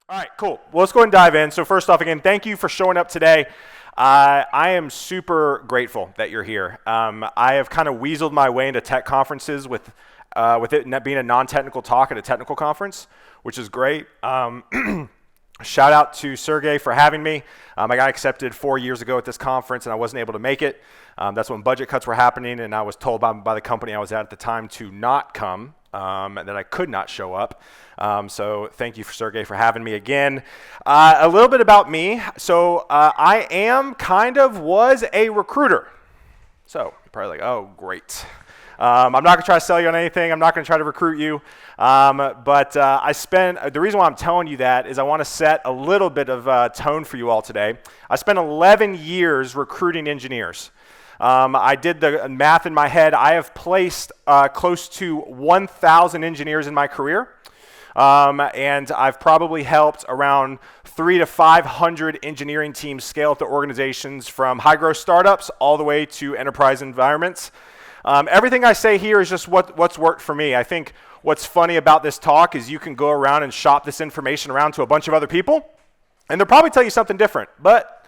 All right, cool. Well, let's go ahead and dive in. So first off, again, thank you for showing up today. I am super grateful that you're here. I have kind of weaseled my way into tech conferences with it being a non-technical talk at a technical conference, which is great. Shout out to Sergey for having me. I got accepted 4 years ago at this conference, and I wasn't able to make it. That's when budget cuts were happening, and I was told by the company I was at the time to not come, and that I could not show up. So thank you, Sergey, for having me again. A little bit about me. So I was a recruiter. So you're probably like, oh, great. I'm not going to try to sell you on anything. I'm not going to try to recruit you. But the reason why I'm telling you that is I want to set a little bit of tone for you all today. I spent 11 years recruiting engineers. I did the math in my head. I have placed close to 1,000 engineers in my career. And I've probably helped around 300 to 500 engineering teams scale up their organizations from high-growth startups all the way to enterprise environments. Everything I say here is just what's worked for me. I think what's funny about this talk is you can go around and shop this information around to a bunch of other people, and they'll probably tell you something different, but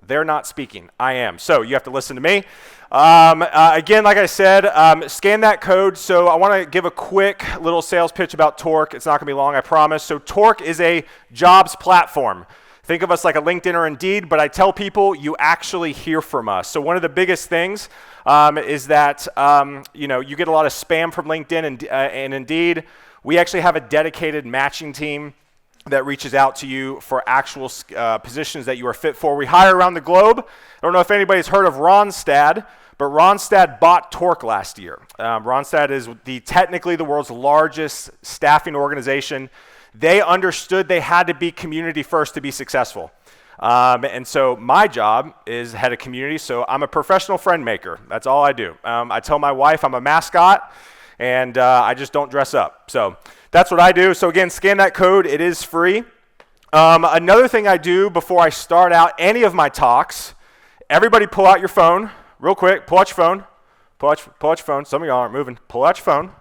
they're not speaking. I am. So you have to listen to me. Again, like I said, scan that code. So I want to give a quick little sales pitch about Torque. It's not going to be long, I promise. So Torque is a jobs platform. Think of us like a LinkedIn or Indeed, but I tell people you actually hear from us. So one of the biggest things is that you get a lot of spam from LinkedIn and Indeed. We actually have a dedicated matching team that reaches out to you for actual positions that you are fit for. We hire around the globe. I don't know if anybody's heard of Ronstad, but Ronstad bought Torque last year. Ronstad is technically the world's largest staffing organization. They understood they had to be community first to be successful. And so my job is head of community, so I'm a professional friend maker. That's all I do. I tell my wife I'm a mascot, and I just don't dress up. So that's what I do. So again, scan that code. It is free. Another thing I do before I start out any of my talks, everybody pull out your phone real quick. Pull out your phone. Pull out your phone. Some of y'all aren't moving. Pull out your phone.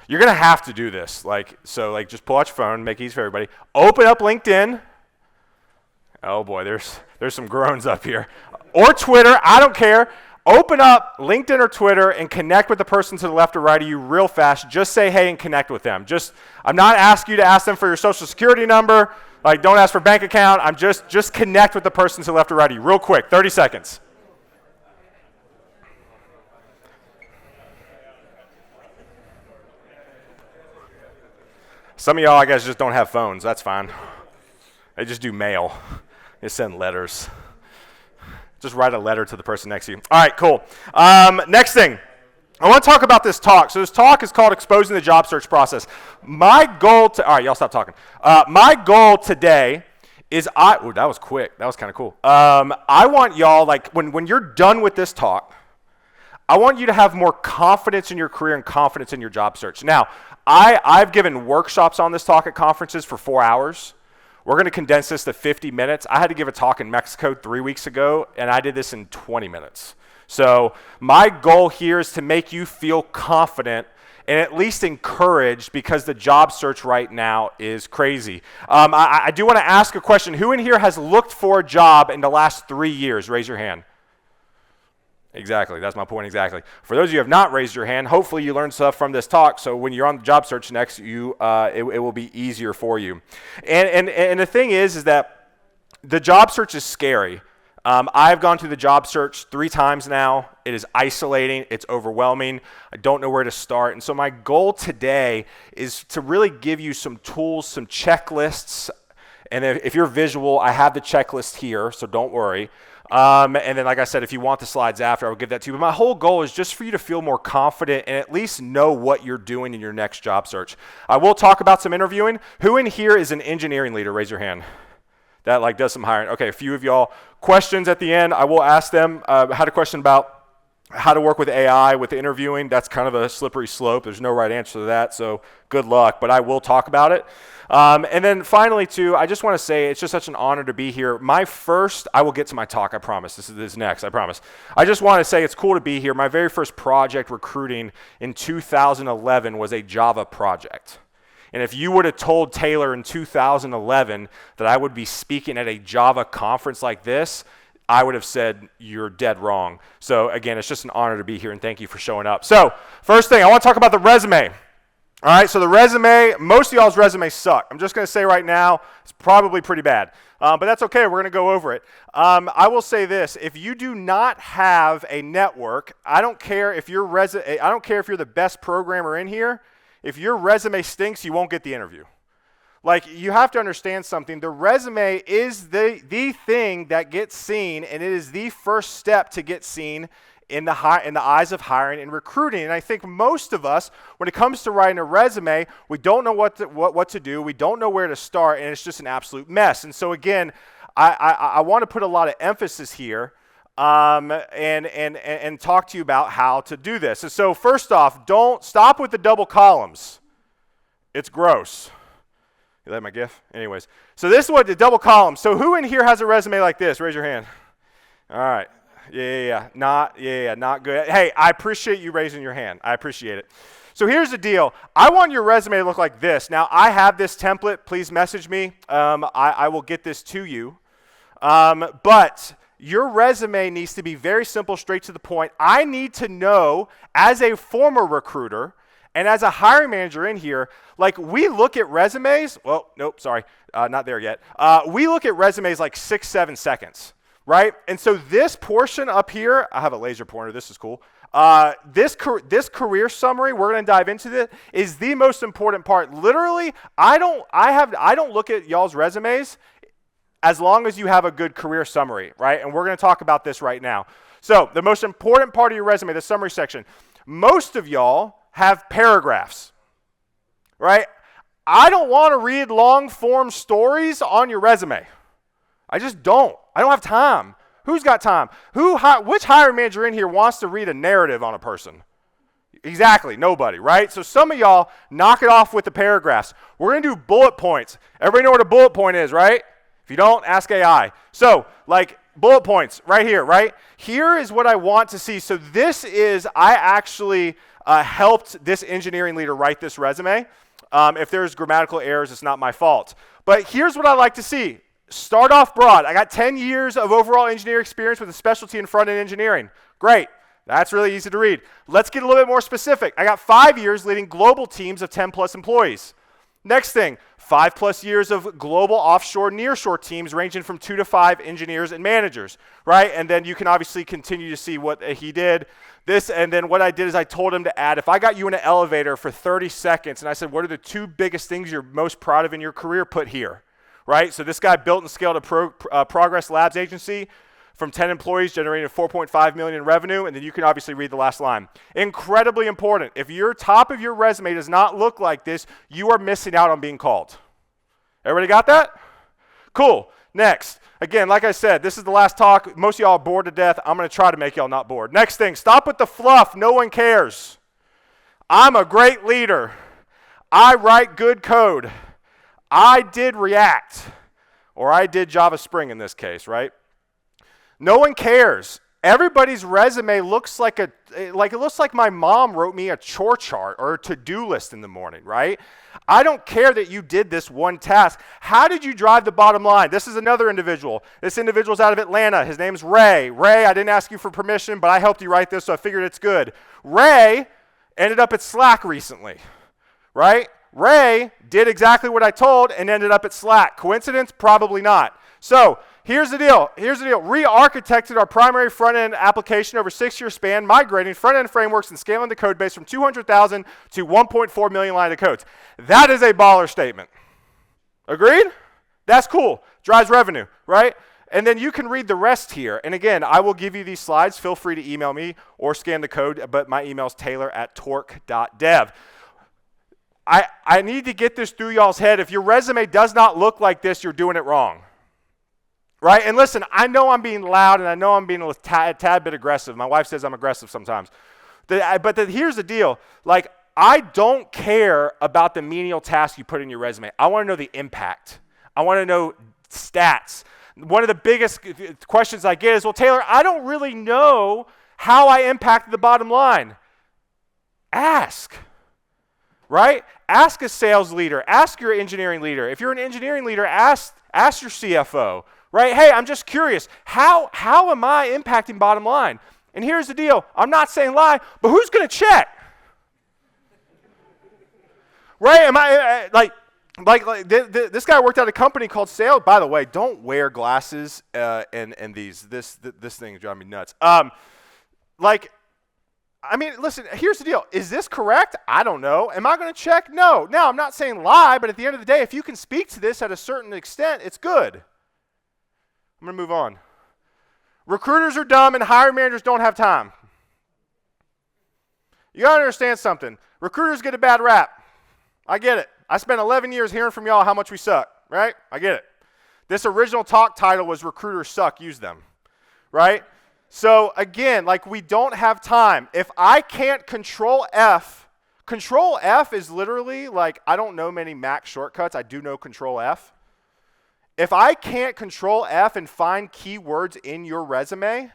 You're going to have to do this. Just pull out your phone, make it easy for everybody. Open up LinkedIn. Oh boy, there's some groans up here. Or Twitter, I don't care. Open up LinkedIn or Twitter and connect with the person to the left or right of you real fast. Just say hey and connect with them. I'm not asking you to ask them for your social security number. Don't ask for bank account. I'm just connect with the person to the left or right of you real quick, 30 seconds. Some of y'all, I guess, just don't have phones. That's fine. They just do mail. They send letters. Just write a letter to the person next to you. All right, cool. Next thing. I want to talk about this talk. So this talk is called Exposing the Job Search Process. My goal all right, y'all stop talking. My goal today is that was quick. That was kind of cool. I want y'all, when you're done with this talk, I want you to have more confidence in your career and confidence in your job search. Now, I've given workshops on this talk at conferences for 4 hours. We're going to condense this to 50 minutes. I had to give a talk in Mexico 3 weeks ago, and I did this in 20 minutes. So my goal here is to make you feel confident and at least encouraged because the job search right now is crazy. I do want to ask a question. Who in here has looked for a job in the last 3 years? Raise your hand. Exactly, that's my point exactly. For those of you who have not raised your hand, hopefully you learned stuff from this talk, so when you're on the job search next, it will be easier for you. And the thing is that the job search is scary. I've gone through the job search 3 times now. It is isolating, it's overwhelming. I don't know where to start. And so my goal today is to really give you some tools, some checklists. And if you're visual, I have the checklist here, so don't worry. And then, like I said, if you want the slides after, I will give that to you. But my whole goal is just for you to feel more confident and at least know what you're doing in your next job search. I will talk about some interviewing. Who in here is an engineering leader? Raise your hand. That does some hiring. Okay, a few of y'all. Questions at the end. I will ask them. Had a question about how to work with AI with interviewing. That's kind of a slippery slope. There's no right answer to that, so good luck. But I will talk about it. And then finally, too, I just want to say it's just such an honor to be here. I will get to my talk, I promise. This is next, I promise. I just want to say it's cool to be here. My very first project recruiting in 2011 was a Java project. And if you would have told Taylor in 2011 that I would be speaking at a Java conference like this, I would have said, you're dead wrong. So again, it's just an honor to be here, and thank you for showing up. So first thing, I want to talk about the resume. All right, so the resume, most of y'all's resumes suck. I'm just going to say right now, it's probably pretty bad. But that's okay, we're going to go over it. I will say this, if you do not have a network, I don't care if you're the best programmer in here, if your resume stinks, you won't get the interview. Like, you have to understand something. The resume is the thing that gets seen, and it is the first step to get seen in the eyes of hiring and recruiting. And I think most of us, when it comes to writing a resume, we don't know what to do. We don't know where to start, and it's just an absolute mess. And so again, I want to put a lot of emphasis here and talk to you about how to do this. And so first off, don't stop with the double columns. It's gross. You like my GIF? Anyways, so this is what the double columns. So who in here has a resume like this? Raise your hand. All right. Not good. Hey, I appreciate you raising your hand. I appreciate it. So here's the deal. I want your resume to look like this. Now, I have this template. Please message me. I will get this to you. But your resume needs to be very simple, straight to the point. I need to know, as a former recruiter and as a hiring manager in here, like, we look at resumes. Well, nope, sorry, not there yet. We look at resumes like 6-7 seconds, right? And so this portion up here, I have a laser pointer. This is cool. This career summary, we're going to dive into this, is the most important part. Literally, I don't look at y'all's resumes as long as you have a good career summary, right? And we're going to talk about this right now. So the most important part of your resume, the summary section, most of y'all have paragraphs, right? I don't want to read long form stories on your resume. I just don't. I don't have time. Who's got time? Which hiring manager in here wants to read a narrative on a person? Exactly, nobody, right? So some of y'all knock it off with the paragraphs. We're going to do bullet points. Everybody know what a bullet point is, right? If you don't, ask AI. So, like, bullet points right here, right? Here is what I want to see. So this is, I actually helped this engineering leader write this resume. If there's grammatical errors, it's not my fault. But here's what I like to see. Start off broad. I got 10 years of overall engineering experience with a specialty in front-end engineering. Great. That's really easy to read. Let's get a little bit more specific. I got 5 years leading global teams of 10 plus employees. Next thing, 5+ years of global offshore, nearshore teams ranging from 2 to 5 engineers and managers, right? And then you can obviously continue to see what he did. This, and then what I did is I told him to add, if I got you in an elevator for 30 seconds and I said, what are the 2 biggest things you're most proud of in your career? Put here, right? So this guy built and scaled a Progress Labs agency from 10 employees, generating $4.5 million in revenue, and then you can obviously read the last line. Incredibly important. If your top of your resume does not look like this, you are missing out on being called. Everybody got that? Cool. Next. Again, like I said, this is the last talk. Most of y'all are bored to death. I'm going to try to make y'all not bored. Next thing, stop with the fluff. No one cares. I'm a great leader. I write good code. I did React, or I did Java Spring in this case, right? No one cares. Everybody's resume looks like it looks like my mom wrote me a chore chart or a to-do list in the morning, right? I don't care that you did this one task. How did you drive the bottom line? This is another individual. This individual's out of Atlanta. His name's Ray. Ray, I didn't ask you for permission, but I helped you write this, so I figured it's good. Ray ended up at Slack recently, right? Ray did exactly what I told and ended up at Slack. Coincidence? Probably not. So here's the deal. Re-architected our primary front-end application over a 6-year span, migrating front-end frameworks and scaling the code base from 200,000 to 1.4 million lines of codes. That is a baller statement. Agreed? That's cool. Drives revenue, right? And then you can read the rest here. And again, I will give you these slides. Feel free to email me or scan the code, but my email is taylor@torque.dev. I need to get this through y'all's head. If your resume does not look like this, you're doing it wrong. Right? And listen, I know I'm being loud and I know I'm being a tad bit aggressive. My wife says I'm aggressive sometimes. But here's the deal. Like, I don't care about the menial task you put in your resume. I want to know the impact. I want to know stats. One of the biggest questions I get is, well, Taylor, I don't really know how I impacted the bottom line. Ask. right? Ask a sales leader. Ask your engineering leader. If you're an engineering leader, ask your CFO, right? Hey, I'm just curious. How am I impacting bottom line? And here's the deal. I'm not saying lie, but who's going to check? Right? Am I this guy worked at a company called Sales. By the way, don't wear glasses and these. This thing is driving me nuts. Listen, here's the deal. Is this correct? I don't know. Am I going to check? No. Now, I'm not saying lie, but at the end of the day, if you can speak to this at a certain extent, it's good. I'm going to move on. Recruiters are dumb and hiring managers don't have time. You got to understand something. Recruiters get a bad rap. I get it. I spent 11 years hearing from y'all how much we suck, right? I get it. This original talk title was Recruiters Suck, Use Them, right? So again, we don't have time. If I can't control F is literally I don't know many Mac shortcuts. I do know control F. If I can't control F and find keywords in your resume,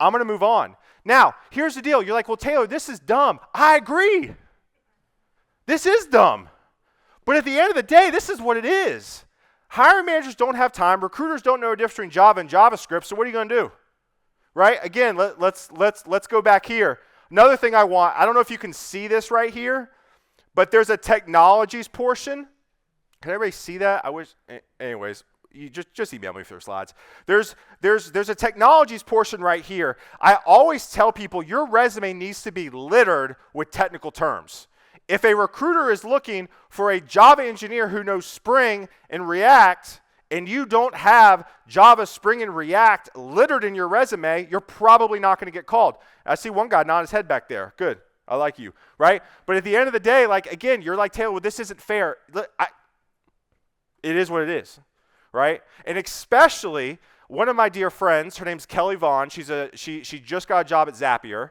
I'm going to move on. Now, here's the deal. You're like, well, Taylor, this is dumb. I agree. This is dumb. But at the end of the day, this is what it is. Hiring managers don't have time. Recruiters don't know the difference between Java and JavaScript. So what are you going to do? Right? Again, let's go back here. Another thing I want, I don't know if you can see this right here, but there's a technologies portion. Can everybody see that? I wish, anyways, you just email me for slides. There's a technologies portion right here. I always tell people your resume needs to be littered with technical terms. If a recruiter is looking for a Java engineer who knows Spring and React, and you don't have Java, Spring, and React littered in your resume, you're probably not going to get called. I see one guy nodding his head back there. Good. I like you, right? But at the end of the day, again, you're like, Taylor, well, this isn't fair. It is what it is, right? And especially one of my dear friends, her name's Kelly Vaughn. She just got a job at Zapier.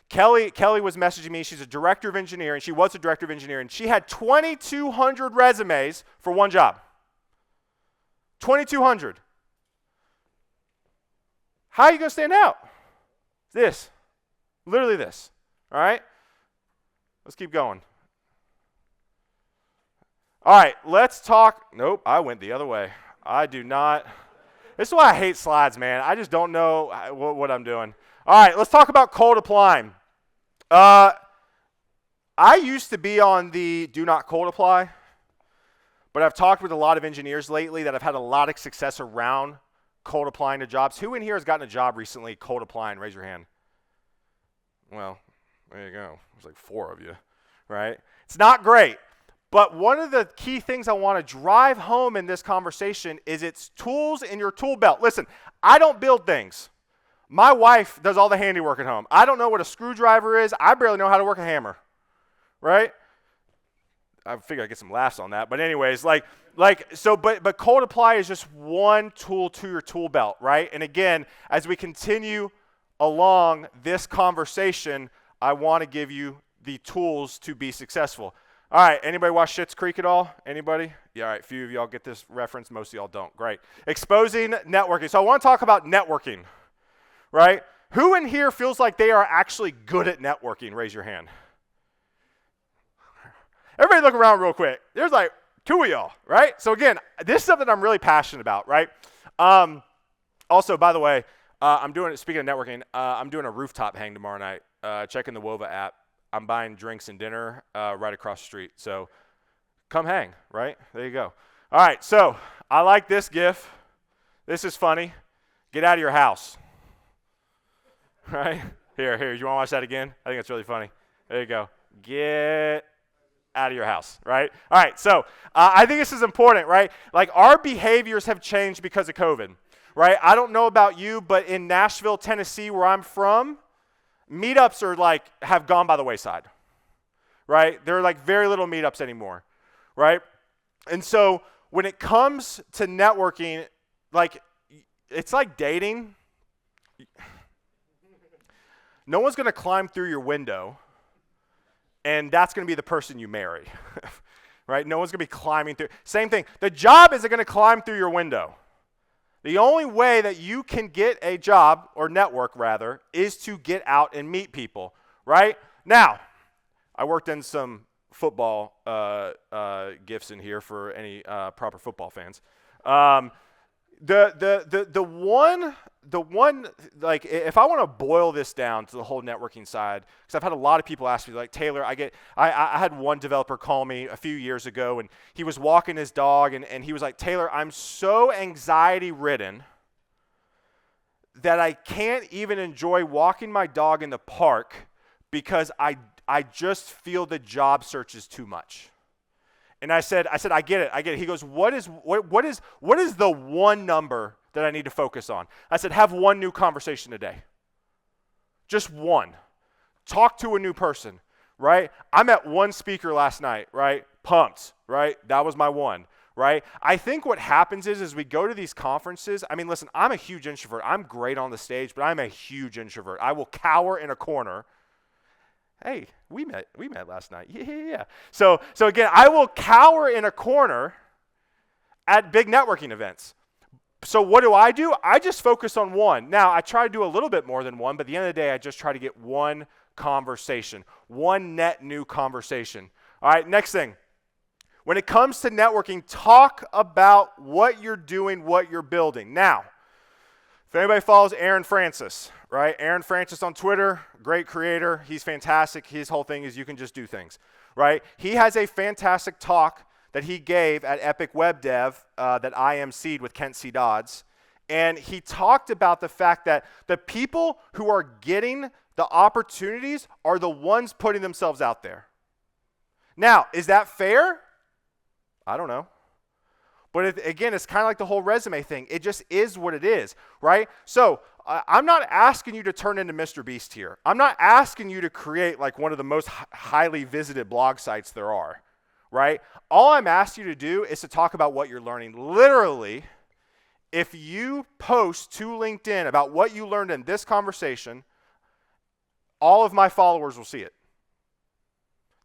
Kelly was messaging me. She's a director of engineering. She was a director of engineering. She had 2,200 resumes for one job. 2,200. How are you going to stand out? This. Literally this. All right? Let's keep going. All right, let's talk. Nope, I went the other way. I do not. This is why I hate slides, man. I just don't know what I'm doing. All right, let's talk about cold applying. I used to be on the do not cold apply, but I've talked with a lot of engineers lately that have had a lot of success around cold applying to jobs. Who in here has gotten a job recently cold applying? Raise your hand. Well, there you go. There's 4 of you, right? It's not great. But one of the key things I want to drive home in this conversation is it's tools in your tool belt. Listen, I don't build things. My wife does all the handiwork at home. I don't know what a screwdriver is. I barely know how to work a hammer, right? I figured I'd get some laughs on that. But anyways, but cold apply is just one tool to your tool belt, right? And again, as we continue along this conversation, I want to give you the tools to be successful. All right, anybody watch Schitt's Creek at all? Anybody? Yeah, all right, a few of y'all get this reference. Most of y'all don't. Great. Exposing networking. So I want to talk about networking, right? Who in here feels like they are actually good at networking? Raise your hand. Everybody look around real quick. There's 2 of y'all, right? So again, this is something I'm really passionate about, right? Also, by the way, speaking of networking, I'm doing a rooftop hang tomorrow night. Checking the Wova app. I'm buying drinks and dinner right across the street. So come hang, right? There you go. All right, so I like this GIF. This is funny. Get out of your house. Right? Here, you want to watch that again? I think it's really funny. There you go. Get out of your house, right? All right, so I think this is important, right? Our behaviors have changed because of COVID, right? I don't know about you, but in Nashville, Tennessee, where I'm from, meetups are have gone by the wayside, right? There are very little meetups anymore, right? And so when it comes to networking, it's like dating. No one's going to climb through your window, and that's going to be the person you marry, right? No one's going to be climbing through. Same thing. The job isn't going to climb through your window. The only way that you can get a job, or network rather, is to get out and meet people, right? Now, I worked in some football gifts in here for any proper football fans. The one, like, if I want to boil this down to the whole networking side, because I've had a lot of people ask me, like, Taylor, I had one developer call me a few years ago, and he was walking his dog, and he was like, Taylor, I'm so anxiety ridden that I can't even enjoy walking my dog in the park because I just feel the job search is too much. And I said, I get it. He goes, what is the one number that I need to focus on? I said, have one new conversation a day. Just one. Talk to a new person, right? I met one speaker last night, right? Pumped, right? That was my one, right? I think what happens is we go to these conferences. I mean, listen, I'm a huge introvert. I'm great on the stage, but I'm a huge introvert. I will cower in a corner. Hey, we met last night. Yeah. So again, I will cower in a corner at big networking events. So what do? I just focus on one. Now, I try to do a little bit more than one, but at the end of the day, I just try to get one conversation, one net new conversation. All right, next thing. When it comes to networking, talk about what you're doing, what you're building. Now, if anybody follows Aaron Francis, right? Aaron Francis on Twitter, great creator. He's fantastic. His whole thing is you can just do things, right? He has a fantastic talk that he gave at Epic Web Dev that I emceed with Kent C. Dodds. And he talked about the fact that the people who are getting the opportunities are the ones putting themselves out there. Now, is that fair? I don't know. But again, it's kind of like the whole resume thing. It just is what it is, right? So I'm not asking you to turn into Mr. Beast here. I'm not asking you to create like one of the most highly visited blog sites there are, right? All I'm asking you to do is to talk about what you're learning. Literally, if you post to LinkedIn about what you learned in this conversation, all of my followers will see it.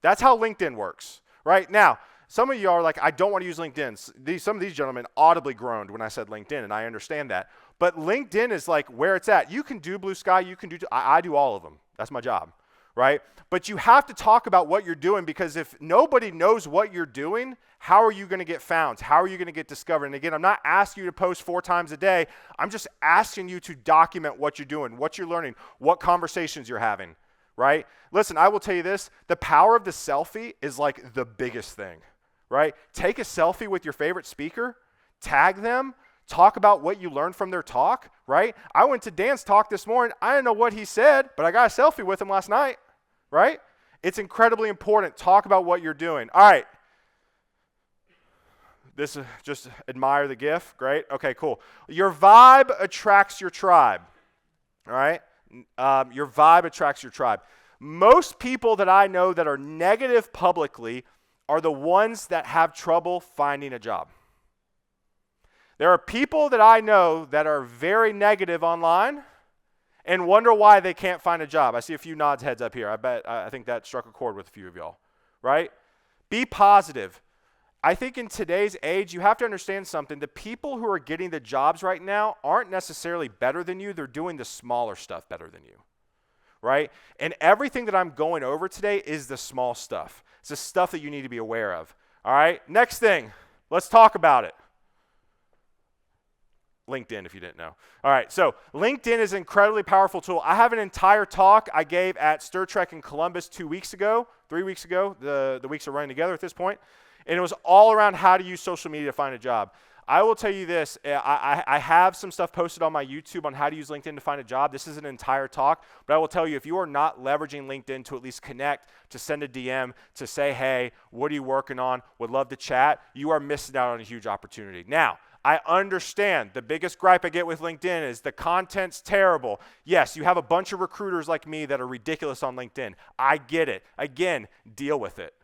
That's how LinkedIn works, right? Now, some of you are like, I don't want to use LinkedIn. Some of these gentlemen audibly groaned when I said LinkedIn, and I understand that. But LinkedIn is like where it's at. You can do Blue Sky. You can do, I do all of them. That's my job, right? But you have to talk about what you're doing, because if nobody knows what you're doing, how are you going to get found? How are you going to get discovered? And again, I'm not asking you to post 4 times a day. I'm just asking you to document what you're doing, what you're learning, what conversations you're having, right? Listen, I will tell you this. The power of the selfie is like the biggest thing. Right? Take a selfie with your favorite speaker, tag them, talk about what you learned from their talk, right? I went to Dan's talk this morning. I didn't know what he said, but I got a selfie with him last night, right? It's incredibly important. Talk about what you're doing. All right. This is just admire the GIF. Great. Okay, cool. Your vibe attracts your tribe. All right? Your vibe attracts your tribe. Most people that I know that are negative publicly are the ones that have trouble finding a job. There are people that I know that are very negative online and wonder why they can't find a job. I see a few nods heads up here. I think that struck a chord with a few of y'all, right? Be positive. I think in today's age, you have to understand something. The people who are getting the jobs right now aren't necessarily better than you. They're doing the smaller stuff better than you, right? And everything that I'm going over today is the small stuff. It's the stuff that you need to be aware of. All right, next thing, let's talk about it. LinkedIn, if you didn't know. All right, so LinkedIn is an incredibly powerful tool. I have an entire talk I gave at Stir Trek in Columbus 3 weeks ago. The weeks are running together at this point. And it was all around how to use social media to find a job. I will tell you this, I have some stuff posted on my YouTube on how to use LinkedIn to find a job. This is an entire talk, but I will tell you, if you are not leveraging LinkedIn to at least connect, to send a DM, to say, hey, what are you working on? Would love to chat. You are missing out on a huge opportunity. Now, I understand the biggest gripe I get with LinkedIn is the content's terrible. Yes, you have a bunch of recruiters like me that are ridiculous on LinkedIn. I get it. Again, deal with it.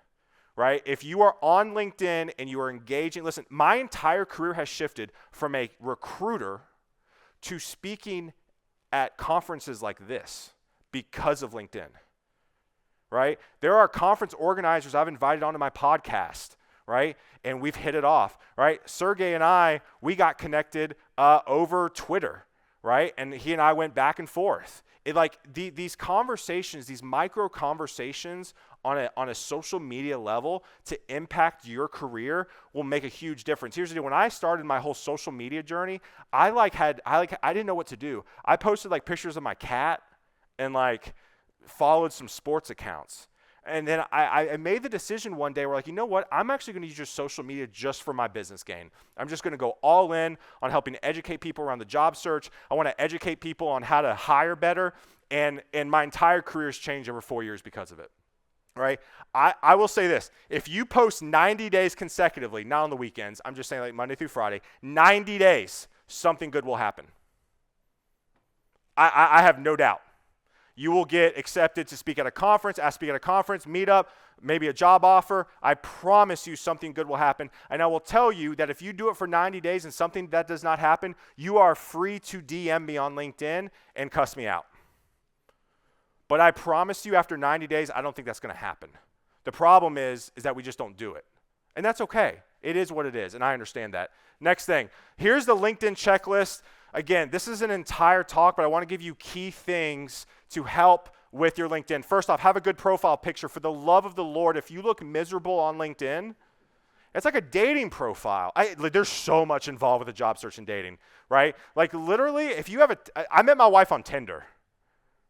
Right? If you are on LinkedIn and you are engaging, listen, my entire career has shifted from a recruiter to speaking at conferences like this because of LinkedIn, right? There are conference organizers I've invited onto my podcast, right? And we've hit it off, right? Sergey and I, we got connected over Twitter, right? And he and I went back and forth. These conversations, these micro conversations on a social media level to impact your career will make a huge difference. Here's the deal. When I started my whole social media journey, I didn't know what to do. I posted like pictures of my cat and like followed some sports accounts. And then I made the decision one day where like, you know what? I'm actually going to use your social media just for my business gain. I'm just going to go all in on helping educate people around the job search. I want to educate people on how to hire better. And my entire career has changed over 4 years because of it. Right? I will say this. If you post 90 days consecutively, not on the weekends, I'm just saying like Monday through Friday, 90 days, something good will happen. I have no doubt. You will get accepted to speak at a conference, meet up, maybe a job offer. I promise you something good will happen. And I will tell you that if you do it for 90 days and something that does not happen, you are free to DM me on LinkedIn and cuss me out. But I promise you after 90 days, I don't think that's going to happen. The problem is that we just don't do it. And that's okay. It is what it is, and I understand that. Next thing, here's the LinkedIn checklist. Again, this is an entire talk, but I want to give you key things to help with your LinkedIn. First off, have a good profile picture. For the love of the Lord, if you look miserable on LinkedIn, it's like a dating profile. There's so much involved with a job search and dating, right? Like literally, if you have I met my wife on Tinder,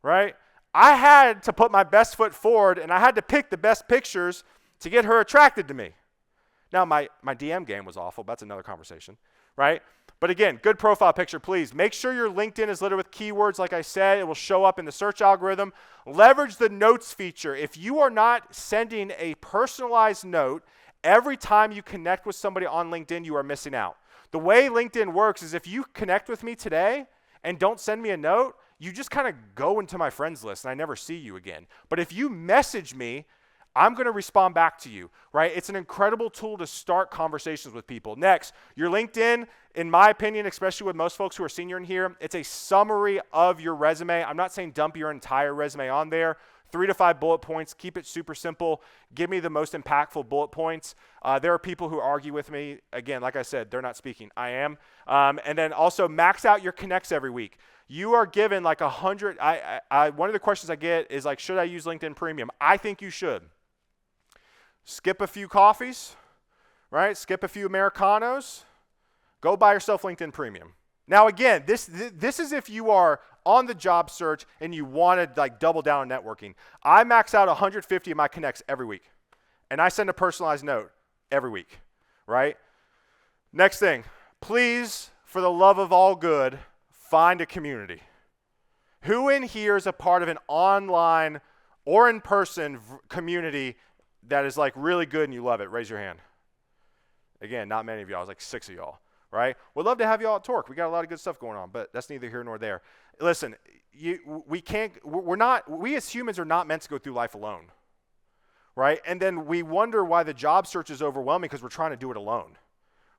right? I had to put my best foot forward, and I had to pick the best pictures to get her attracted to me. Now, my DM game was awful. But that's another conversation, right? But again, good profile picture, please. Make sure your LinkedIn is littered with keywords. Like I said, it will show up in the search algorithm. Leverage the notes feature. If you are not sending a personalized note every time you connect with somebody on LinkedIn, you are missing out. The way LinkedIn works is if you connect with me today and don't send me a note, you just kind of go into my friends list and I never see you again. But if you message me, I'm going to respond back to you, right? It's an incredible tool to start conversations with people. Next, your LinkedIn, in my opinion, especially with most folks who are senior in here, it's a summary of your resume. I'm not saying dump your entire resume on there. 3 to 5 bullet points. Keep it super simple. Give me the most impactful bullet points. There are people who argue with me. Again, like I said, they're not speaking. I am. And then also max out your connects every week. You are given like 100. One of the questions I get is like, should I use LinkedIn Premium? I think you should. Skip a few coffees, right? Skip a few Americanos. Go buy yourself LinkedIn Premium. Now, again, this is if you are on the job search and you want to like double down on networking. I max out 150 of my connects every week, and I send a personalized note every week, right? Next thing, please, for the love of all good, find a community. Who in here is a part of an online or in-person community that is like really good and you love it? Raise your hand. Again, not many of y'all. It's like 6 of y'all, right? We'd love to have y'all at Torque. We got a lot of good stuff going on, but that's neither here nor there. Listen, we as humans are not meant to go through life alone, right? And then we wonder why the job search is overwhelming because we're trying to do it alone,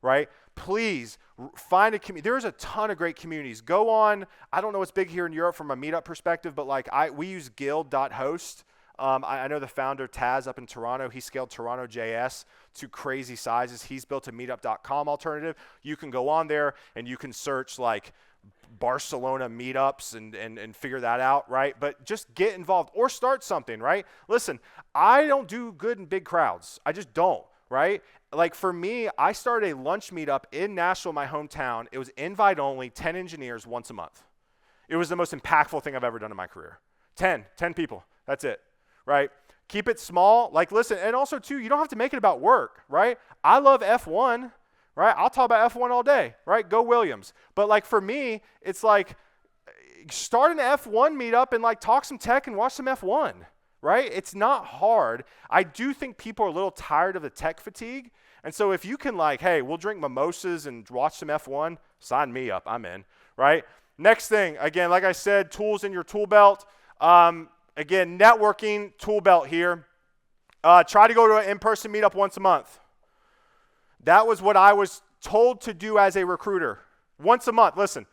right? Please find a community. There's a ton of great communities. Go on. I don't know what's big here in Europe from a meetup perspective, but like we use guild.host. I know the founder, Taz, up in Toronto. He scaled Toronto JS to crazy sizes. He's built a meetup.com alternative. You can go on there and you can search like Barcelona meetups and figure that out, right? But just get involved or start something, right? Listen, I don't do good in big crowds. I just don't, right? Like for me, I started a lunch meetup in Nashville, my hometown. It was invite only, 10 engineers once a month. It was the most impactful thing I've ever done in my career. 10 people, that's it, right? Keep it small. Like listen, and also too, you don't have to make it about work, right? I love F1, right? I'll talk about F1 all day, right? Go Williams. But like for me, it's like start an F1 meetup and like talk some tech and watch some F1, right? It's not hard. I do think people are a little tired of the tech fatigue. And so if you can like, hey, we'll drink mimosas and watch some F1, sign me up, I'm in, right? Next thing, again, like I said, tools in your tool belt. Again, networking tool belt here. Try to go to an in-person meetup once a month. That was what I was told to do as a recruiter. Once a month. Listen,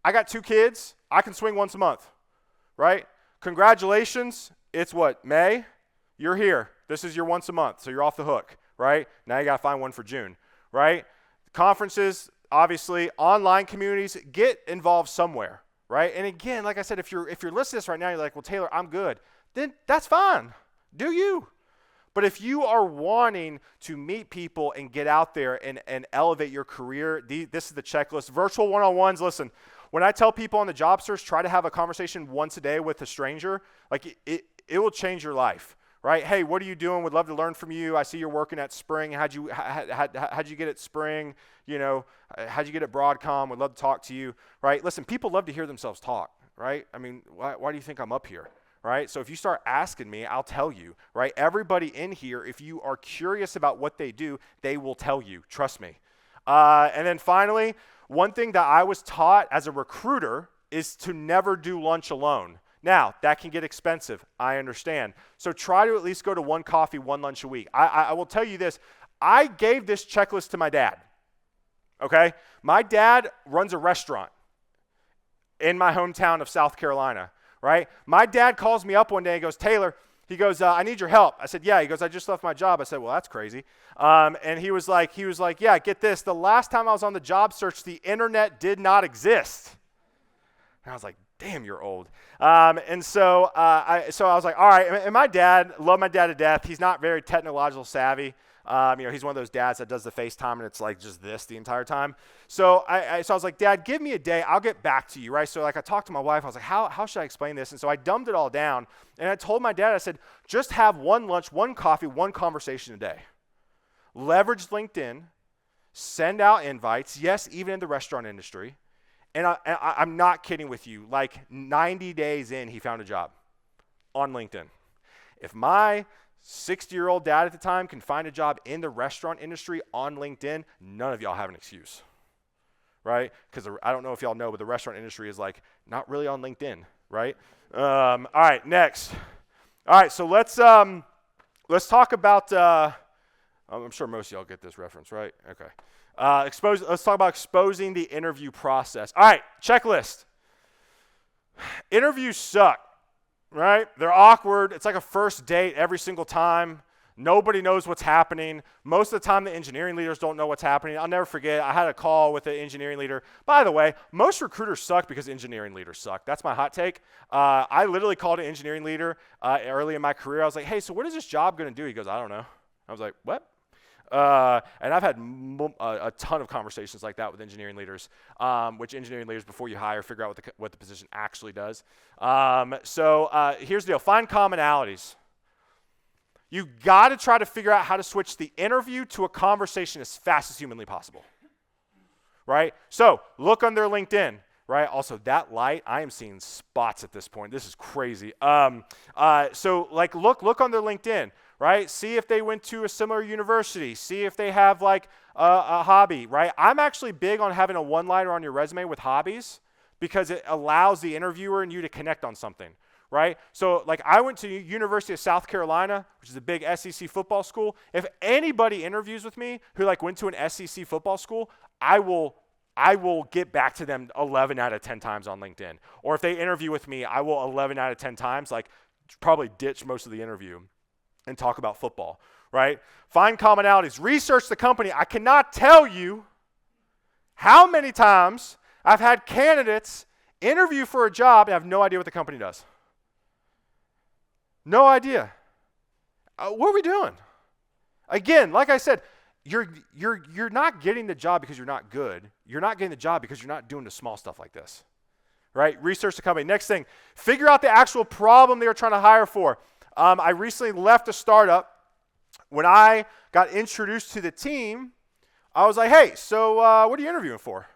I got 2 kids. I can swing once a month, right? Congratulations. It's what, May? You're here. This is your once a month, so you're off the hook, right? Now you got to find one for June, right? Conferences, obviously, online communities, get involved somewhere, right? And again, like I said, if you're listening to this right now, you're like, well, Taylor, I'm good. Then that's fine. Do you? But if you are wanting to meet people and get out there and elevate your career, this is the checklist. Virtual one-on-ones, listen, when I tell people on the job search, try to have a conversation once a day with a stranger, like it will change your life, right? Hey, what are you doing? Would love to learn from you. I see you're working at Spring. How'd you get at Spring? You know, how'd you get at Broadcom? Would love to talk to you, right? Listen, people love to hear themselves talk, right? I mean, why do you think I'm up here? Right? So if you start asking me, I'll tell you, right? Everybody in here, if you are curious about what they do, they will tell you, trust me. And then finally, one thing that I was taught as a recruiter is to never do lunch alone. Now, that can get expensive, I understand. So try to at least go to one coffee, one lunch a week. I will tell you this, I gave this checklist to my dad, okay? My dad runs a restaurant in my hometown of South Carolina. Right? My dad calls me up one day and goes, Taylor, he goes, I need your help. I said, yeah. He goes, I just left my job. I said, well, that's crazy. And he was like, yeah, get this. The last time I was on the job search, the internet did not exist. And I was like, damn, you're old. So I was like, all right. And my dad, love my dad to death. He's not very technological savvy. He's one of those dads that does the FaceTime and it's like just this the entire time. So I was like, Dad, give me a day. I'll get back to you, right? So like I talked to my wife. I was like, how should I explain this? And so I dumbed it all down. And I told my dad, I said, just have one lunch, one coffee, one conversation a day. Leverage LinkedIn. Send out invites. Yes, even in the restaurant industry. And I'm not kidding with you. Like 90 days in, he found a job on LinkedIn. If my 60-year-old dad at the time can find a job in the restaurant industry on LinkedIn, none of y'all have an excuse, right? Because I don't know if y'all know, but the restaurant industry is like not really on LinkedIn, right? All right, next. All right, so let's talk about. I'm sure most of y'all get this reference, right? Okay. Let's talk about exposing the interview process. All right, checklist. Interviews suck. Right? They're awkward. It's like a first date every single time. Nobody knows what's happening. Most of the time, the engineering leaders don't know what's happening. I'll never forget, I had a call with the engineering leader. By the way, most recruiters suck because engineering leaders suck. That's my hot take. I literally called an engineering leader early in my career. I was like, hey, so what is this job going to do? He goes, I don't know. I was like, what? And I've had a ton of conversations like that with engineering leaders, which engineering leaders, before you hire, figure out what the position actually does. So here's the deal. Find commonalities. You got to try to figure out how to switch the interview to a conversation as fast as humanly possible, right? So look on their LinkedIn, right? Also, that light, I am seeing spots at this point. This is crazy. So like look on their LinkedIn. Right? See if they went to a similar university. See if they have like a hobby, right? I'm actually big on having a one-liner on your resume with hobbies because it allows the interviewer and you to connect on something, right? So like I went to University of South Carolina, which is a big SEC football school. If anybody interviews with me who like went to an SEC football school, I will get back to them 11 out of 10 times on LinkedIn. Or if they interview with me, I will 11 out of 10 times like probably ditch most of the interview and talk about football, right? Find commonalities. Research the company. I cannot tell you how many times I've had candidates interview for a job and have no idea what the company does. No idea. What are we doing? Again, like I said, you're not getting the job because you're not good. You're not getting the job because you're not doing the small stuff like this, right? Research the company. Next thing, figure out the actual problem they are trying to hire for. I recently left a startup. When I got introduced to the team, I was like, hey, so what are you interviewing for?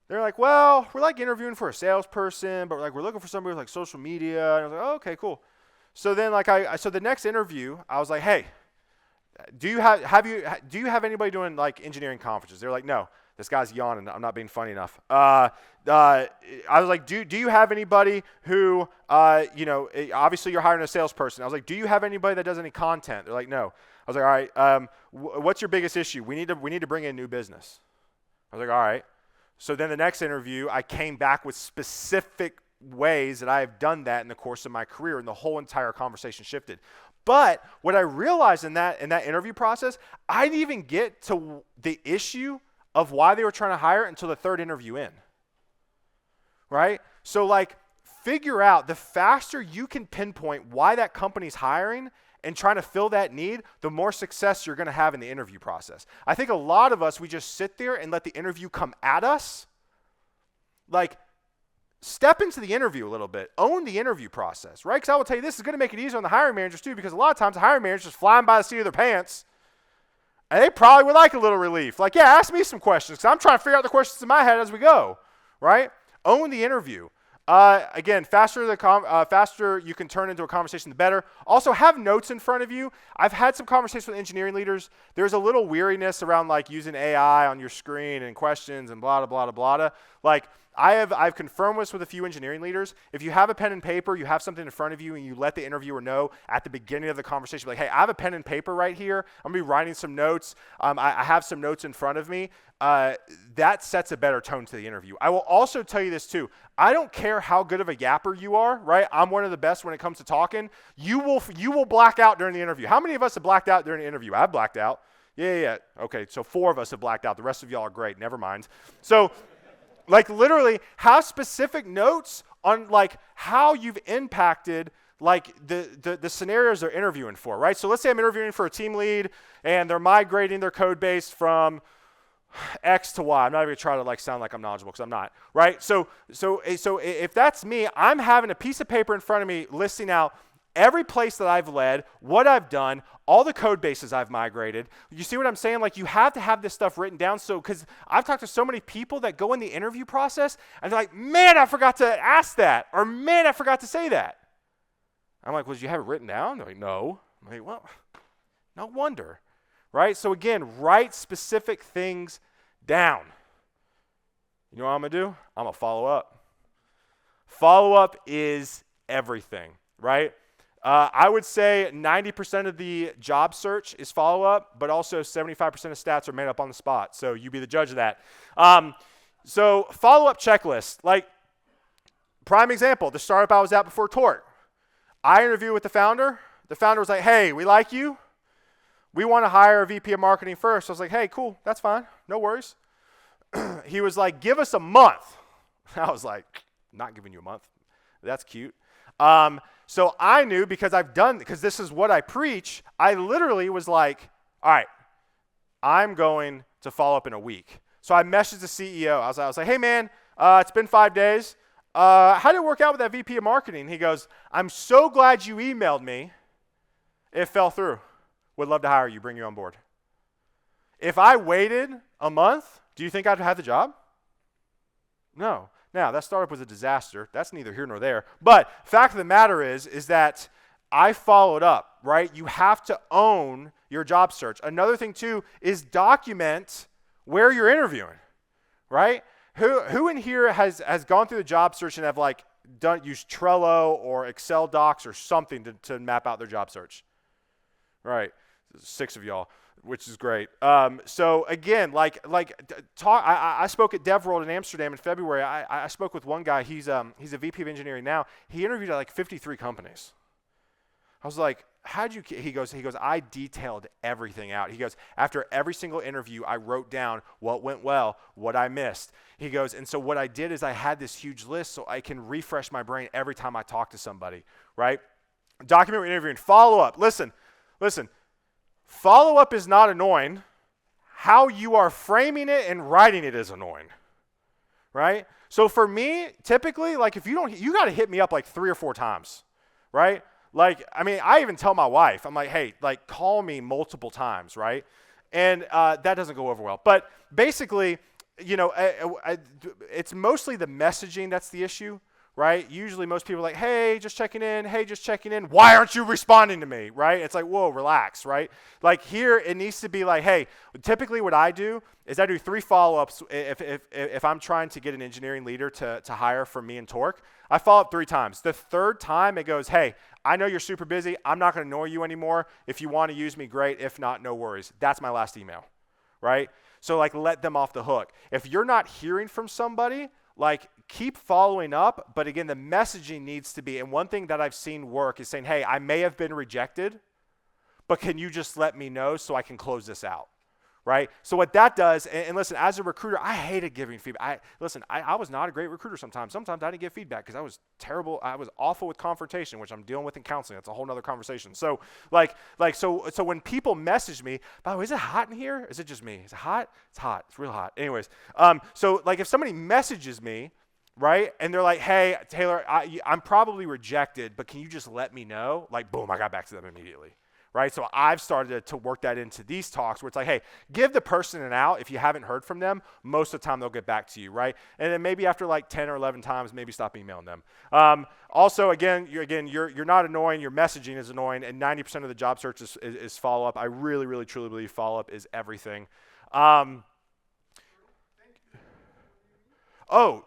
They're like, well, we're like interviewing for a salesperson, but we're looking for somebody with like social media. And I was like, oh, okay, cool. So then so the next interview, I was like, hey, do you have anybody doing like engineering conferences? They're like, no. This guy's yawning. I'm not being funny enough. I was like, do you have anybody who, obviously you're hiring a salesperson. I was like, do you have anybody that does any content? They're like, no. I was like, all right, what's your biggest issue? We need to bring in new business. I was like, all right. So then the next interview, I came back with specific ways that I have done that in the course of my career, and the whole entire conversation shifted. But what I realized in that interview process, I didn't even get to the issue of why they were trying to hire until the third interview in, right? So like figure out, the faster you can pinpoint why that company's hiring and trying to fill that need, the more success you're going to have in the interview process. I think a lot of us, we just sit there and let the interview come at us. Like, step into the interview a little bit. Own the interview process, right? Because I will tell you, this is going to make it easier on the hiring managers too, because a lot of times the hiring managers just flying by the seat of their pants, and they probably would like a little relief. Like, yeah, ask me some questions, because I'm trying to figure out the questions in my head as we go, right? Own the interview. Again, faster you can turn into a conversation, the better. Also, have notes in front of you. I've had some conversations with engineering leaders. There's a little weariness around like using AI on your screen and questions and blah, blah, blah, blah, blah. Like, I've confirmed this with a few engineering leaders. If you have a pen and paper, you have something in front of you, and you let the interviewer know at the beginning of the conversation, like, hey, I have a pen and paper right here. I'm going to be writing some notes. I have some notes in front of me. That sets a better tone to the interview. I will also tell you this too. I don't care how good of a yapper you are, right? I'm one of the best when it comes to talking. You will black out during the interview. How many of us have blacked out during the interview? I've blacked out. Yeah. Okay, so 4 of us have blacked out. The rest of y'all are great. Never mind. So, like, literally, have specific notes on like how you've impacted like the scenarios they're interviewing for, right? So let's say I'm interviewing for a team lead and they're migrating their code base from X to Y. I'm not even gonna try to like sound like I'm knowledgeable, because I'm not, right? So if that's me, I'm having a piece of paper in front of me listing out every place that I've led, what I've done, all the code bases I've migrated. You see what I'm saying? Like, you have to have this stuff written down. So, because I've talked to so many people that go in the interview process and they're like, man, I forgot to ask that, or man, I forgot to say that. I'm like, well, did you have it written down? They're like, no. I'm like, well, no wonder, right? So again, write specific things down. You know what I'm gonna do? I'm gonna follow up. Follow up is everything, right? I would say 90% of the job search is follow-up, but also 75% of stats are made up on the spot. So you be the judge of that. So follow-up checklist. Like, prime example, the startup I was at before Torque. I interviewed with the founder. The founder was like, hey, we like you. We want to hire a VP of marketing first. I was like, hey, cool, that's fine. No worries. He was like, give us a month. I was like, not giving you a month. That's cute. So I knew, because this is what I preach, I literally was like, all right, I'm going to follow up in a week. So I messaged the CEO. I was like, hey, man, it's been 5 days. How did it work out with that VP of marketing? He goes, I'm so glad you emailed me. It fell through. Would love to hire you, bring you on board. If I waited a month, do you think I'd have the job? No. Now, that startup was a disaster. That's neither here nor there. But fact of the matter is that I followed up, right? You have to own your job search. Another thing, too, is document where you're interviewing, right? Who in here has gone through the job search and have like used Trello or Excel docs or something to map out their job search? Right, 6 of y'all, which is great. So again, I spoke at DevWorld in Amsterdam in February. I spoke with one guy. He's a VP of engineering now. He interviewed at like 53 companies. I was like, he goes, I detailed everything out. He goes, after every single interview, I wrote down what went well, what I missed. He goes, and so what I did is I had this huge list so I can refresh my brain every time I talk to somebody, right? Document what you're interviewing. Follow up. Listen, follow up is not annoying. How you are framing it and writing it is annoying, right? So for me, typically, like if you got to hit me up like 3 or 4 times, right? Like, I mean, I even tell my wife, I'm like, hey, like call me multiple times, right? And that doesn't go over well. But basically, you know, it's mostly the messaging that's the issue, right? Usually most people are like, hey, just checking in. Hey, just checking in. Why aren't you responding to me, right? It's like, whoa, relax, right? Like here, it needs to be like, hey, typically what I do is I do 3 follow-ups if I'm trying to get an engineering leader to hire from me and Torque. I follow up 3 times. The 3rd time it goes, hey, I know you're super busy. I'm not going to annoy you anymore. If you want to use me, great. If not, no worries. That's my last email, right? So like let them off the hook. If you're not hearing from somebody, like keep following up, but again, the messaging needs to be, and one thing that I've seen work is saying, hey, I may have been rejected, but can you just let me know so I can close this out, right? So what that does, and listen, as a recruiter, I hated giving feedback. I was not a great recruiter sometimes. Sometimes I didn't give feedback because I was terrible. I was awful with confrontation, which I'm dealing with in counseling. That's a whole nother conversation. So so when people message me, by the way, is it hot in here? Is it just me? Is it hot? It's hot. It's real hot. Anyways, so like if somebody messages me, right, and they're like, hey, Taylor, I'm probably rejected, but can you just let me know? Like, boom, I got back to them immediately. Right, so I've started to work that into these talks where it's like, hey, give the person an out. If you haven't heard from them, most of the time they'll get back to you, right? And then maybe after like 10 or 11 times, maybe stop emailing them. Also, you're not annoying. Your messaging is annoying, and 90% of the job search is follow up. I really, really, truly believe follow up is everything. Oh,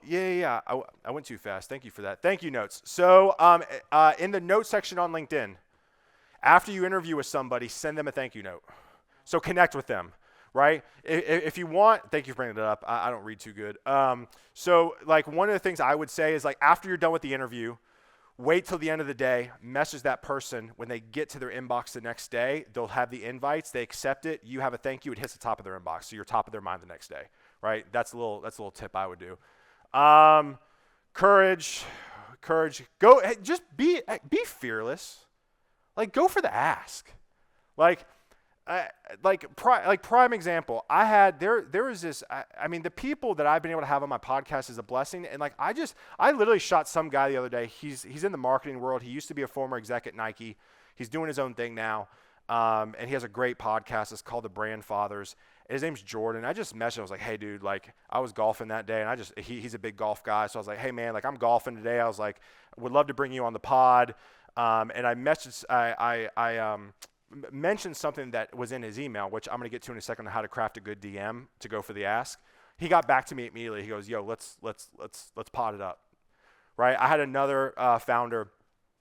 yeah. I went too fast. Thank you for that. Thank you, notes. So in the notes section on LinkedIn, after you interview with somebody, send them a thank you note. So connect with them, right? If you want, thank you for bringing it up. I don't read too good. So like one of the things I would say is like after you're done with the interview, wait till the end of the day, message that person. When they get to their inbox the next day, they'll have the invites. They accept it. You have a thank you. It hits the top of their inbox, so you're top of their mind the next day, right? That's a little tip I would do. Courage. Go. Just be fearless. Like, go for the ask. Prime example. There was this. I mean, the people that I've been able to have on my podcast is a blessing. And like, I literally shot some guy the other day. He's in the marketing world. He used to be a former exec at Nike. He's doing his own thing now. And he has a great podcast. It's called The Brand Fathers. His name's Jordan. I just messaged him. I was like, hey, dude, like, I was golfing that day, and he's a big golf guy. So I was like, hey, man, like, I'm golfing today. I was like, would love to bring you on the pod. And I mentioned something that was in his email, which I'm going to get to in a second on how to craft a good DM to go for the ask. He got back to me immediately. He goes, yo, let's pod it up. Right? I had another founder.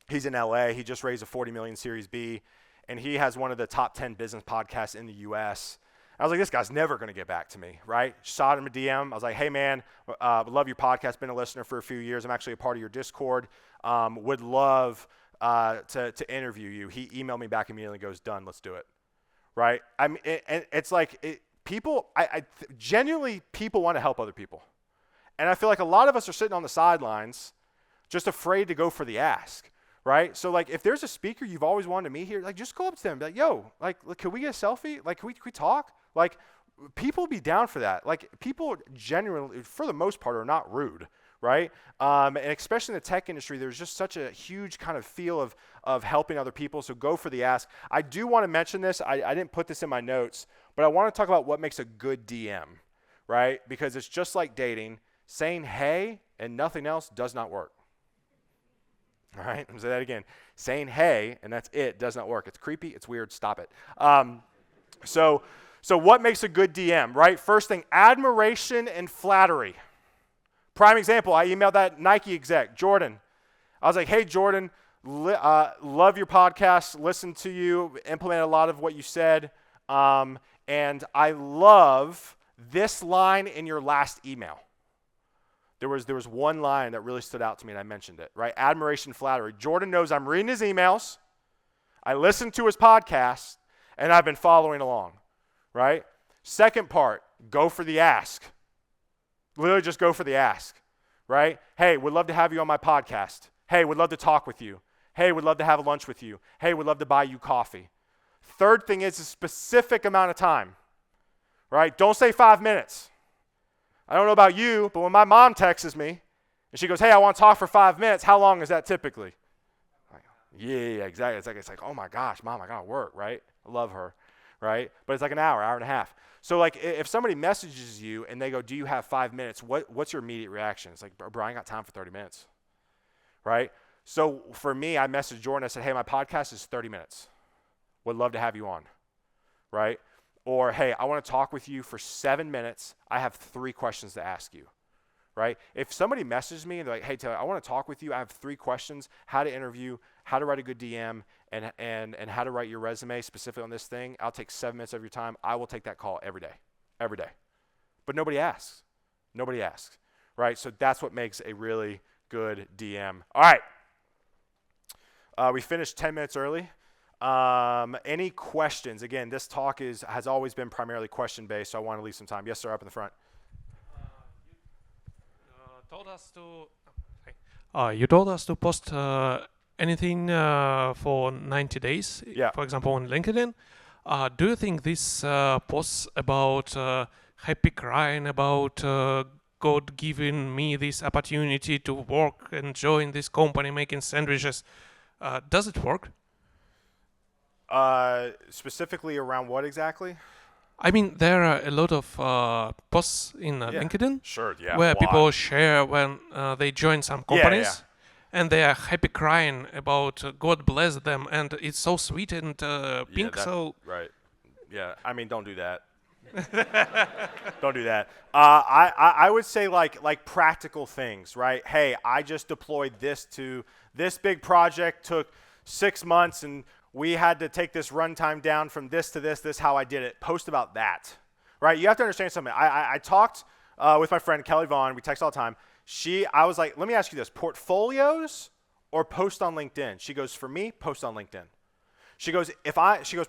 He's in LA. He just raised a 40 million Series B, and he has one of the top 10 business podcasts in the US. I was like, this guy's never going to get back to me, right? Shot him a DM. I was like, hey, man, love your podcast. Been a listener for a few years. I'm actually a part of your Discord. Would love to interview you. He emailed me back immediately and goes, done, let's do it, right? I mean, it's like people, genuinely, people want to help other people. And I feel like a lot of us are sitting on the sidelines just afraid to go for the ask. Right? So like if there's a speaker you've always wanted to meet here, like just go up to them and be like, yo, like can we get a selfie? Like can we talk? Like people be down for that. Like people genuinely, for the most part, are not rude, right? And especially in the tech industry, there's just such a huge kind of feel of helping other people. So go for the ask. I do want to mention this. I didn't put this in my notes, but I want to talk about what makes a good DM, right? Because it's just like dating. Saying hey and nothing else does not work. All right, I'm going to say that again. Saying hey, and that's it, does not work. It's creepy, it's weird, stop it. So what makes a good DM, right? First thing, admiration and flattery. Prime example, I emailed that Nike exec, Jordan. I was like, hey, Jordan, love your podcast, listened to you, implemented a lot of what you said, and I love this line in your last email. There was one line that really stood out to me, and I mentioned it, right? Admiration, flattery. Jordan knows I'm reading his emails, I listened to his podcast, and I've been following along, right? Second part, go for the ask. Literally just go for the ask, right? Hey, would love to have you on my podcast. Hey, would love to talk with you. Hey, would love to have lunch with you. Hey, would love to buy you coffee. Third thing is a specific amount of time, right? Don't say 5 minutes. I don't know about you, but when my mom texts me and she goes, hey, I want to talk for 5 minutes, how long is that typically? Like, yeah, exactly. It's like, oh my gosh, Mom, I got to work, right? I love her, right? But it's like an hour and a half. So like if somebody messages you and they go, do you have 5 minutes? What's your immediate reaction? It's like, bro, I ain't got time for 30 minutes, right? So for me, I messaged Jordan. I said, hey, my podcast is 30 minutes. Would love to have you on, right? Or, hey, I want to talk with you for 7 minutes. I have 3 questions to ask you, right? If somebody messages me and they're like, hey, Taylor, I want to talk with you. I have 3 questions, how to interview, how to write a good DM, and how to write your resume specifically on this thing. I'll take 7 minutes of your time. I will take that call every day. But nobody asks, right? So that's what makes a really good DM. All right. We finished 10 minutes early. Any questions? Again, this talk has always been primarily question based, so I want to leave some time. Yes, sir, up in the front. You told us to post anything for 90 days, Yeah. for example, on LinkedIn. Do you think this posts about happy crying, about God giving me this opportunity to work and join this company making sandwiches, does it work? Specifically around what exactly? I mean, there are a lot of posts in Yeah. LinkedIn Sure. Yeah. where A people lot. share when they join some Yeah. Yeah. companies and they are happy crying about God bless them and it's so sweet and Yeah. pink. That. So Right. Yeah. I mean, don't do that. Don't do that. I would say like practical things, right? Hey, I just deployed this to this big project, took 6 months, and we had to take this runtime down from this to this. This how I did it. Post about that, right? You have to understand something. I talked with my friend Kelly Vaughn. We text all the time. I was like, let me ask you this: portfolios or post on LinkedIn? She goes, for me, post on LinkedIn. She goes,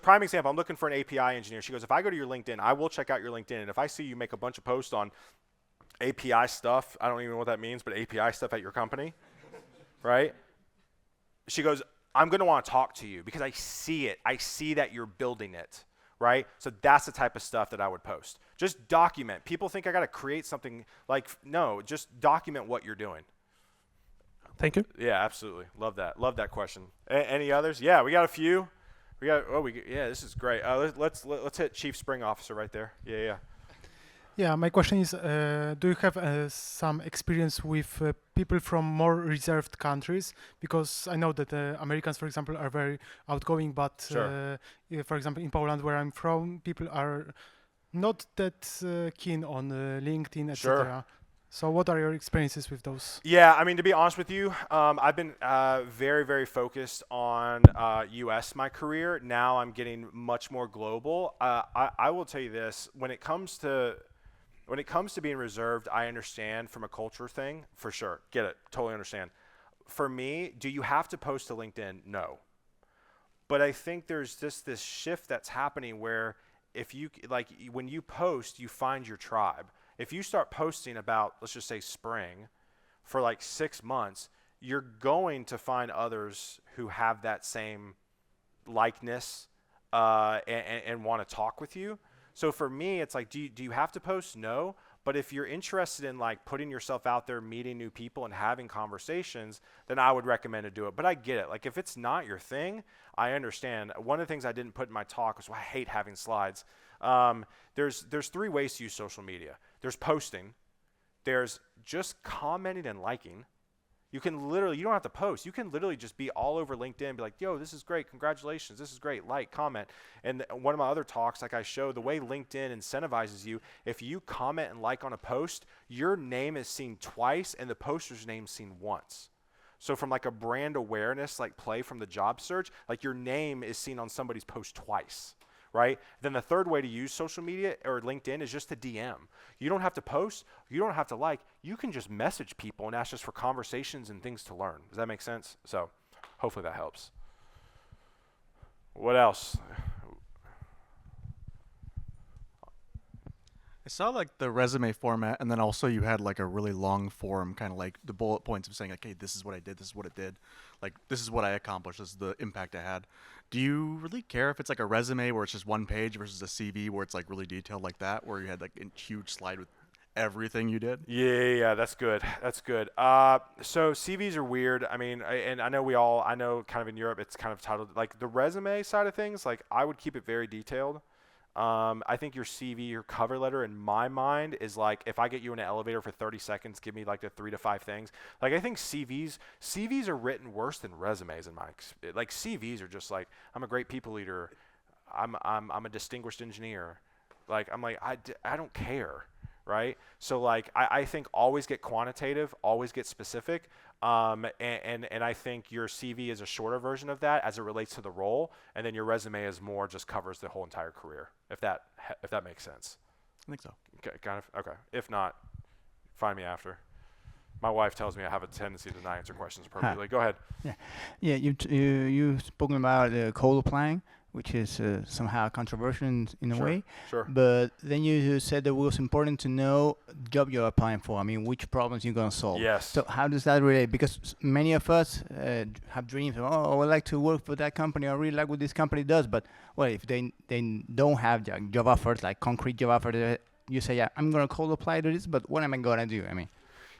prime example, I'm looking for an API engineer. She goes, if I go to your LinkedIn, I will check out your LinkedIn. And if I see you make a bunch of posts on API stuff, I don't even know what that means, but API stuff at your company, right? She goes, I'm going to want to talk to you because I see it. I see that you're building it, right? So that's the type of stuff that I would post. Just document. People think I got to create something no, just document what you're doing. thank you. Yeah, absolutely. Love that. Love that question. Any others? Yeah, we got a few. This is great. Let's hit Chief Spring Officer right there. Yeah. Yeah, my question is, do you have some experience with people from more reserved countries? Because I know that Americans, for example, are very outgoing, but Sure. for example, in Poland, where I'm from, people are not that keen on LinkedIn, etc. Sure. So what are your experiences with those? Yeah, I mean, to be honest with you, I've been very, very focused on U.S. my career. Now I'm getting much more global. I will tell you this: when it comes to being reserved, I understand from a culture thing for sure. Get it? Totally understand. For me, do you have to post to LinkedIn? No. But I think there's just this shift that's happening where if you when you post, you find your tribe. If you start posting about, let's just say spring for like 6 months, you're going to find others who have that same likeness and want to talk with you. So for me, it's like, do you have to post? No. But if you're interested in like putting yourself out there, meeting new people and having conversations, then I would recommend to do it. But I get it. Like if it's not your thing, I understand. One of the things I didn't put in my talk was why I hate having slides. There's 3 ways to use social media. There's posting. There's just commenting and liking. You don't have to post. You can literally just be all over LinkedIn, be like, yo, this is great. Congratulations. This is great. Like, comment. And one of my other talks, like I show, the way LinkedIn incentivizes you, if you comment and like on a post, your name is seen twice and the poster's name is seen once. So from like a brand awareness, like play from the job search, like your name is seen on somebody's post twice. Right? Then the third way to use social media or LinkedIn is just to DM. You don't have to post. You don't have to like. You can just message people and ask just for conversations and things to learn. Does that make sense? So hopefully that helps. What else? I saw like the resume format, and then also you had like a really long form, kind of like the bullet points of saying, okay, this is what I did, this is what it did, like this is what I accomplished, this is the impact I had. Do you really care if it's like a resume where it's just one page versus a CV where it's like really detailed like that, where you had like a huge slide with everything you did? Yeah, that's good. That's good. So CVs are weird. I mean, I know kind of in Europe, it's kind of titled like the resume side of things. Like I would keep it very detailed. I think your CV, your cover letter, in my mind, is like if I get you in an elevator for 30 seconds, give me like the 3 to 5 things. Like I think CVs are written worse than resumes in my like CVs are just like I'm a great people leader, I'm a distinguished engineer, like I'm like I don't care, right? So like I think always get quantitative, always get specific. And I think your CV is a shorter version of that as it relates to the role, and then your resume is more just covers the whole entire career. If that makes sense. I think so. Okay, kind of. Okay. If not, find me after. My wife tells me I have a tendency to not answer questions appropriately. Go ahead. Yeah, you've spoken about cold applying, which is somehow controversial in a Sure, way. sure. But then you said that it was important to know the job you're applying for. I mean, which problems you're gonna solve. Yes. So how does that relate? Because many of us have dreams of, oh, I would like to work for that company. I really like what this company does. But well, if they don't have job offers, like concrete job offers, you say, yeah, I'm gonna cold apply to this. But what am I gonna do? I mean.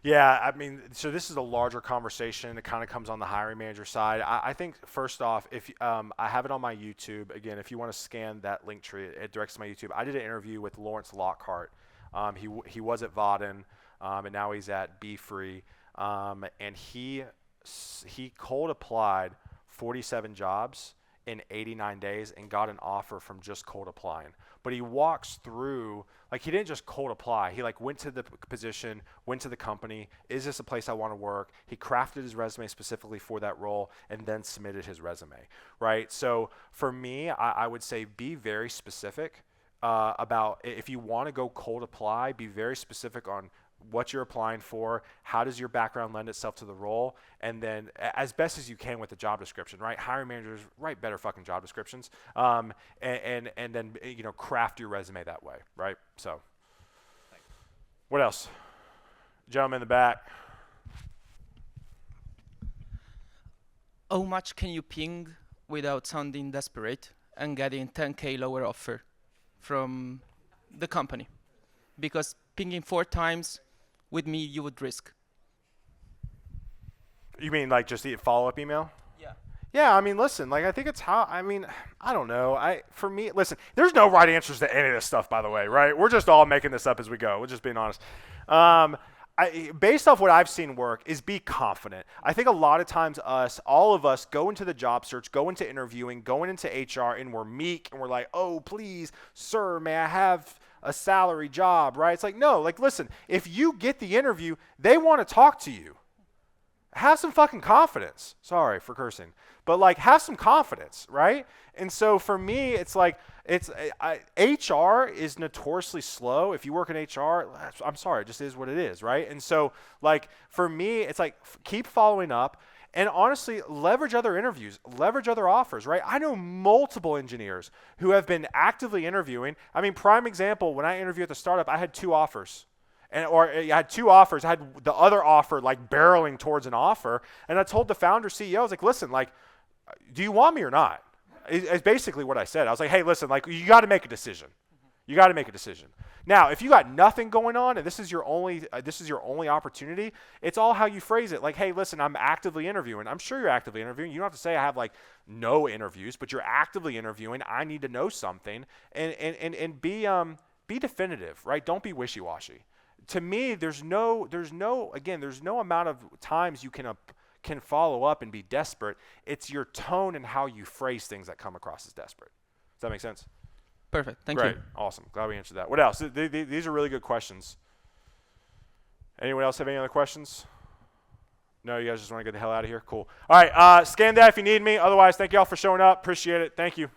Yeah, I mean, so this is a larger conversation. It kind of comes on the hiring manager side. I think first off, if I have it on my YouTube. Again, if you want to scan that link tree, it directs to my YouTube. I did an interview with Lawrence Lockhart. He was at Vaden, and now he's at Be Free. And he cold applied 47 jobs in 89 days and got an offer from just cold applying. But he walks through, like, he didn't just cold apply. He like went to the position, went to the company. Is this a place I want to work? He crafted his resume specifically for that role and then submitted his resume, right? So for me, I would say be very specific about, if you want to go cold apply, be very specific on what you're applying for, how does your background lend itself to the role, and then as best as you can with the job description, right? Hiring managers write better fucking job descriptions, and then craft your resume that way, right? So, what else? Gentleman in the back. How much can you ping without sounding desperate and getting 10K lower offer from the company? Because pinging 4 times with me, you would risk. You mean like just the follow-up email? Yeah. Yeah, I mean, listen, like, I think it's how, I mean, I don't know. For me, listen, there's no right answers to any of this stuff, by the way, right? We're just all making this up as we go. We're just being honest. Based off what I've seen work is be confident. I think a lot of times all of us go into the job search, go into interviewing, going into HR, and we're meek, and we're like, oh, please, sir, may I have a salary job, right? It's like, no, like, listen, if you get the interview, they want to talk to you. Have some fucking confidence. Sorry for cursing. But like, have some confidence, right? And so for me, it's like, HR is notoriously slow. If you work in HR, I'm sorry, it just is what it is, right? And so like, for me, it's like, keep following up. And honestly, leverage other interviews, leverage other offers, right? I know multiple engineers who have been actively interviewing. I mean, prime example, when I interviewed at the startup, I had 2 offers. I had 2 offers. I had the other offer like barreling towards an offer. And I told the founder CEO, I was like, listen, like, do you want me or not? It's basically what I said. I was like, hey, listen, like, you got to make a decision. You got to make a decision. Now, if you got nothing going on and this is your only opportunity, it's all how you phrase it. Like, hey, listen, I'm actively interviewing. I'm sure you're actively interviewing. You don't have to say I have like no interviews, but you're actively interviewing. I need to know something, and be definitive, right? Don't be wishy-washy. To me, there's no amount of times you can follow up and be desperate. It's your tone and how you phrase things that come across as desperate. Does that make sense? Perfect. Thank Great. you. Awesome. Glad we answered that. What else? These are really good questions. Anyone else have any other questions? No, you guys just want to get the hell out of here? Cool. All right. Scan that if you need me. Otherwise, thank you all for showing up. Appreciate it. Thank you.